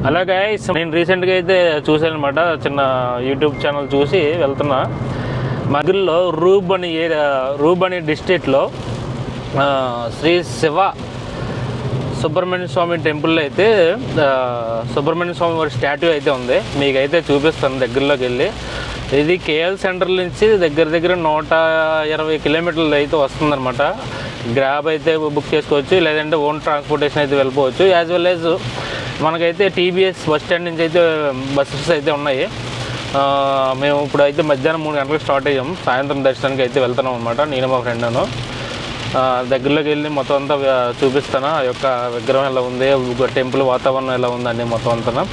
అలాగే నేను రీసెంట్గా అయితే చూశాను అనమాట, చిన్న యూట్యూబ్ ఛానల్ చూసి వెళ్తున్నా. మగిల్లో రూబ్ అనే డిస్ట్రిక్ట్లో శ్రీ శివ సుబ్రహ్మణ్య స్వామి టెంపుల్లో అయితే సుబ్రహ్మణ్య స్వామి వారి స్టాట్యూ అయితే ఉంది. మీకైతే చూపిస్తాను దగ్గరలోకి వెళ్ళి. ఇది కేఎల్ సెంటర్ నుంచి దగ్గర 120 కిలోమీటర్లు అయితే వస్తుందన్నమాట. గ్రాబ్ అయితే బుక్ చేసుకోవచ్చు, లేదంటే ఓన్ ట్రాన్స్పోర్టేషన్ అయితే వెళ్ళిపోవచ్చు. యాజ్ వెల్ యాజ్ మనకైతే టీబీఎస్ బస్ స్టాండ్ నుంచి అయితే బస్సెస్ అయితే ఉన్నాయి. మేము ఇప్పుడు అయితే మధ్యాహ్నం 3 గంటలకు స్టార్ట్ అయ్యాం. సాయంత్రం దర్శనానికి అయితే వెళ్తున్నాం అనమాట, నేను మా ఫ్రెండ్ను. దగ్గరలోకి వెళ్ళి మొత్తం అంతా చూపిస్తాను. ఆ యొక్క విగ్రహం ఎలా ఉంది, టెంపుల్ వాతావరణం ఎలా ఉంది అన్నీ మొత్తం అంతా.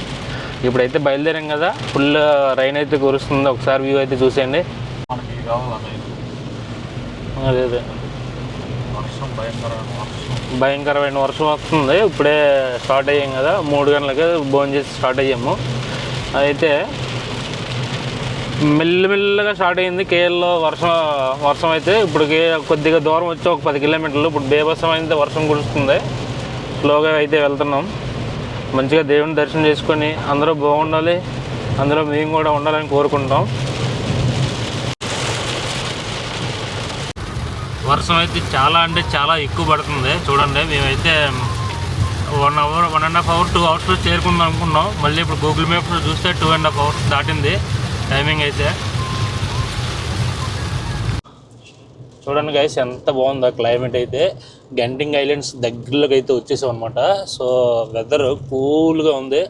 ఇప్పుడైతే బయలుదేరాం కదా, ఫుల్ రైన్ అయితే కురుస్తుంది. ఒకసారి వ్యూ అయితే చూసేయండి. అదే భయంకరమైన వర్షం వస్తుంది. ఇప్పుడే స్టార్ట్ అయ్యాం కదా, 3 గంటలకి భోజనం చేసి స్టార్ట్ అయ్యాము. అయితే మెల్లమెల్లగా స్టార్ట్ అయింది కేరళలో వర్షం అయితే. ఇప్పుడు కొద్దిగా దూరం వచ్చి ఒక 10 కిలోమీటర్లు. ఇప్పుడు బేబసం అయితే వర్షం కురుస్తుంది. స్లోగా అయితే వెళ్తున్నాం. మంచిగా దేవుని దర్శనం చేసుకొని అందరూ బాగుండాలి, అందులో మేము కూడా ఉండాలని కోరుకుంటాం. వర్షం అయితే చాలా అంటే చాలా ఎక్కువ పడుతుంది. చూడండి, మేమైతే 1.5 అవర్ 2 అవర్స్లో చేరుకుందాం అనుకున్నాం. మళ్ళీ ఇప్పుడు గూగుల్ మ్యాప్లో చూస్తే 2.5 అవర్స్ దాటింది టైమింగ్ అయితే. చూడండి గైస్, ఎంత బాగుందో క్లైమేట్ అయితే. గంటింగ్ ఐలాండ్స్ దగ్గరలోకి అయితే వచ్చేసాం అనమాట. సో వెదర్ కూల్గా ఉంది.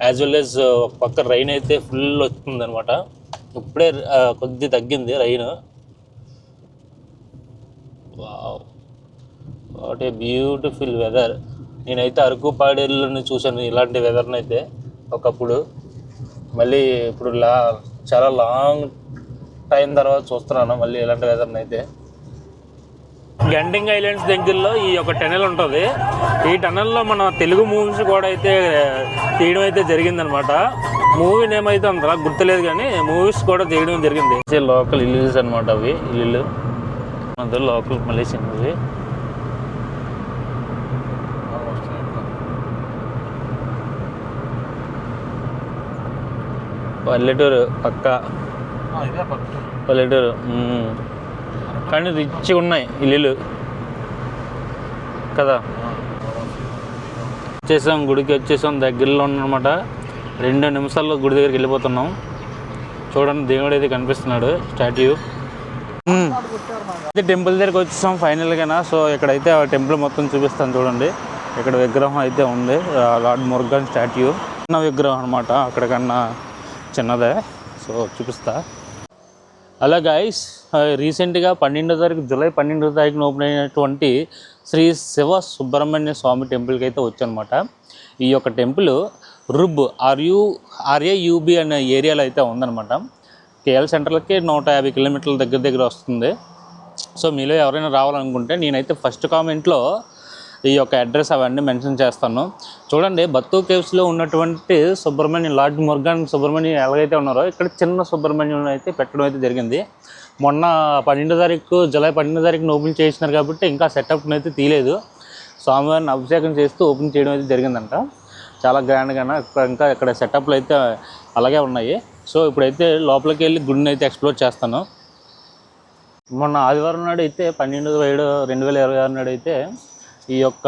యాజ్ వెల్ యాజ్ ఒక పక్క రైన్ అయితే ఫుల్ వస్తుంది అనమాట. ఇప్పుడే కొద్ది తగ్గింది rain. Wow, what a beautiful weather. నేనైతే అరకు పాడేళ్ళని చూశాను ఇలాంటి వెదర్ని అయితే ఒకప్పుడు. మళ్ళీ ఇప్పుడు చాలా లాంగ్ టైం తర్వాత చూస్తున్నాను మళ్ళీ ఇలాంటి వెదర్ని అయితే. గంటింగ్ ఐలాండ్స్ దగ్గరలో ఈ యొక్క టనెల్ ఉంటుంది. ఈ టనెల్లో మన తెలుగు మూవీస్ కూడా అయితే తీయడం అయితే జరిగిందనమాట. మూవీ నేమ్ అయితే అంతలా గుర్తులేదు, కానీ మూవీస్ కూడా తీయడం జరిగింది. లోకల్ ఇల్లుస్ అనమాట అవి. ఇల్లు అందులో లోకల్ మలేషియన్ మూవీ. పల్లెటూరు పక్క పల్లెటూరు, కానీ రిచ్గా ఉన్నాయి ఇల్లులు కదా. గుడికి వచ్చేసాం. దగ్గరలో ఉన్నమాట. 2 నిమిషాల్లో గుడి దగ్గరికి వెళ్ళిపోతున్నాం. చూడండి, దేవుడు అయితే కనిపిస్తున్నాడు, స్టాట్యూ. అయితే టెంపుల్ దగ్గరికి వచ్చేసాం ఫైనల్గా. సో ఇక్కడైతే ఆ టెంపుల్ మొత్తం చూపిస్తాను చూడండి. ఇక్కడ విగ్రహం అయితే ఉంది, లార్డ్ మురుగన్ స్టాట్యూ. చిన్న విగ్రహం అనమాట, అక్కడికన్నా చిన్నదే. సో చూపిస్తా. అలా గైస్, రీసెంట్గా జూలై 12వ తారీఖున ఓపెన్ అయినటువంటి శ్రీ శివ సుబ్రహ్మణ్య స్వామి టెంపుల్కి అయితే వచ్చానమాట. ఈ యొక్క టెంపుల్ రుబ్ RAUB అనే ఏరియాలో అయితే ఉందన్నమాట. కేఎల్ సెంటర్లకి 150 కిలోమీటర్ల దగ్గర వస్తుంది. సో మీలో ఎవరైనా రావాలనుకుంటే నేనైతే ఫస్ట్ కామెంట్లో ఈ యొక్క అడ్రస్ అవన్నీ మెన్షన్ చేస్తాను. చూడండి, బత్తు కేవ్స్లో ఉన్నటువంటి లార్డ్ మురుగన్ సుబ్రహ్మణ్యం ఎలాగైతే ఉన్నారో, ఇక్కడ చిన్న సుబ్రహ్మణ్యం అయితే పెట్టడం అయితే జరిగింది. మొన్న జూలై 12వ తారీఖున ఓపెన్ చేసినారు కాబట్టి ఇంకా సెటప్ని అయితే తీయలేదు. స్వామివారిని అభిషేకం చేస్తూ ఓపెన్ చేయడం అయితే జరిగిందంట. చాలా గ్రాండ్గా. ఇంకా ఇక్కడ సెటప్లు అయితే అలాగే ఉన్నాయి. సో ఇప్పుడైతే లోపలికి వెళ్ళి గుడిని అయితే ఎక్స్ప్లోర్ చేస్తాను. మొన్న ఆదివారం నాడు అయితే 12/7/2026 నాడు అయితే ఈ యొక్క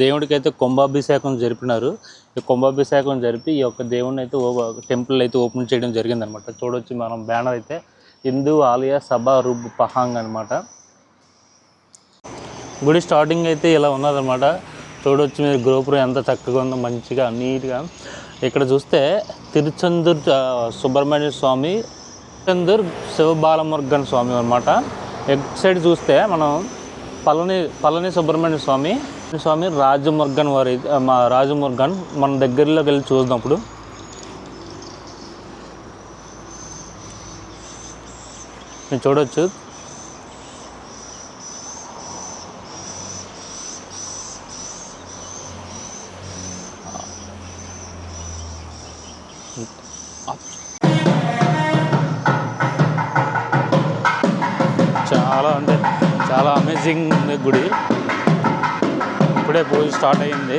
దేవుడికి అయితే కుంభాభిషేకం జరిపినారు. ఈ కుంభాభిషేకం జరిపి ఈ యొక్క దేవుడిని అయితే టెంపుల్ అయితే ఓపెన్ చేయడం జరిగిందనమాట. చూడవచ్చు మనం బ్యానర్ అయితే హిందూ ఆలయ సభ రుబ్ పహాంగ్ అనమాట. గుడి స్టార్టింగ్ అయితే ఇలా ఉన్నదనమాట. చూడవచ్చు మీరు, గోపురం ఎంత చక్కగా ఉందో, మంచిగా నీట్గా. ఇక్కడ చూస్తే తిరుచందూర్ సుబ్రహ్మణ్య స్వామి, తిరుచందూర్ శివబాలమురుగన్ స్వామి అనమాట. ఎగ్ సైడ్ చూస్తే మనం పళని సుబ్రహ్మణ్య స్వామి రాజమురుగన్ రాజమురుగన్ మన దగ్గరలోకి వెళ్ళి చూసినప్పుడు మీరు చూడవచ్చు. చాలా అమేజింగ్ ఉంది గుడి. ఇప్పుడే పూజ స్టార్ట్ అయ్యింది.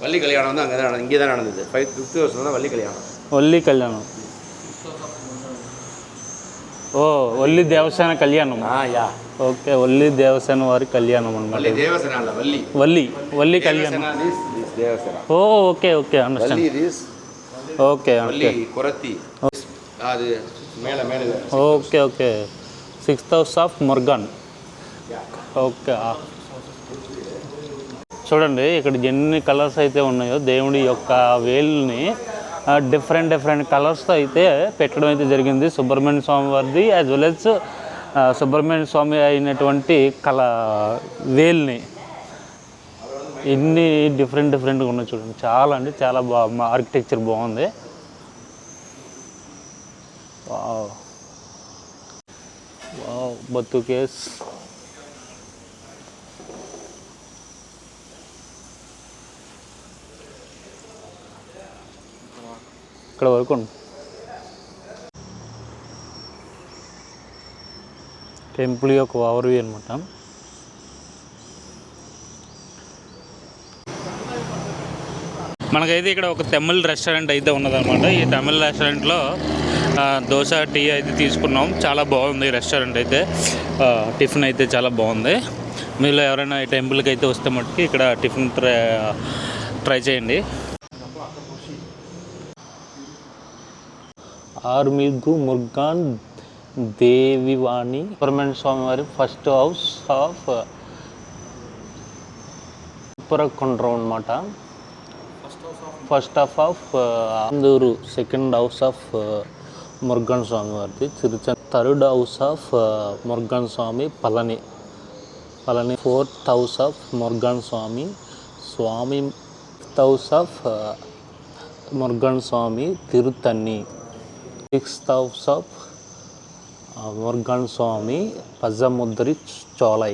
வள்ளி கல்யாணம் வந்து அங்கே தான் இங்கே தான் நடந்தது. 50 வருஷம் தான் வள்ளி கல்யாணம். వల్లి కళ్యాణం. ఓ వల్లి దేవసేన కళ్యాణం. యా. ఓకే, వల్లి దేవసేన వారి కళ్యాణం అన్నమాట. వల్లి దేవసేన అಲ್ಲ వల్లి. వల్లి వల్లి కళ్యాణం. This Devasena. Oh okay okay understand. Valli this. Okay Valli okay. కొరతి. అది మేళ మేళ. Okay okay. 6th house of Murugan. Okay. చూడండి ఇక్కడ ఎన్ని కలర్స్ అయితే ఉన్నాయో దేవుడి యొక్క వేలుని డిఫరెంట్ కలర్స్తో అయితే పెట్టడం అయితే జరిగింది సుబ్రహ్మణ్య స్వామి వారిది, యాజ్ వెల్ ఎస్ సుబ్రహ్మణ్య స్వామి అయినటువంటి వేల్ని ఎన్ని డిఫరెంట్గా ఉన్నాయి చూడండి. చాలా అంటే చాలా బాగా ఆర్కిటెక్చర్ బాగుంది. వావ్ వావ్ బతుకేస్. ఇక్కడ వరకు టెంపుల్ యొక్క ఓవర్వ్యూ అనమాట. మనకైతే ఇక్కడ ఒక తమిళ్ రెస్టారెంట్ అయితే ఉన్నదన్నమాట. ఈ తమిళ్ రెస్టారెంట్లో దోశ టీ అయితే తీసుకున్నాం. చాలా బాగుంది ఈ రెస్టారెంట్ అయితే. టిఫిన్ అయితే చాలా బాగుంది. మీలో ఎవరైనా ఈ టెంపుల్కి అయితే వస్తే మట్టుకి ఇక్కడ టిఫిన్ ట్రై చేయండి. ఆర్మిగు మురుగన్ దేవివాణి సుబ్రహ్మణ్య స్వామి వారి ఫస్ట్ హౌస్ ఆఫ్ ఉప్పరకొండ్రం అనమాట. ఫస్ట్ హాఫ్ ఆఫ్ అందూరు, second house of Murugan Swami వారిది Tiruchendur, third house of Murugan Swami Palani, 4th house of Murugan Swami 5th house of Murugan Swami Tiruttani, 6th house of Murugan Swami పజముద్రి చోలై.